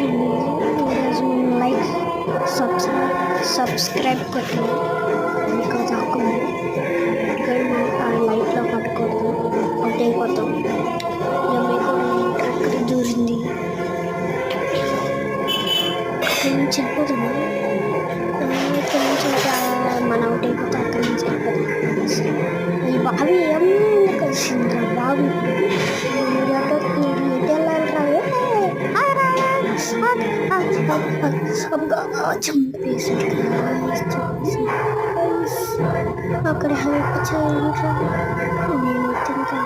అండి. ఈరోజు మేము లైక్ సబ్స్క్రైబ్ కొట్టాము. ఇంకా తాకుండా ఇక్కడ ఆ లైట్లో పట్టుకోవద్దు, అవుట్ అయిపోతాం. ఇక మీకు ఇక్కడ దూరింది అక్కడి నుంచి వెళ్ళిపోతుంది. ఇక్కడ నుంచి మన అవుట్ అయిపోతే అక్కడి నుంచి వెళ్ళిపోతాం. ఈ బావి ఏమన్నా కలిసిందిరా బావి. చంపేసి అక్కడ హెల్ప్ చేయండి. నేను ఇంకా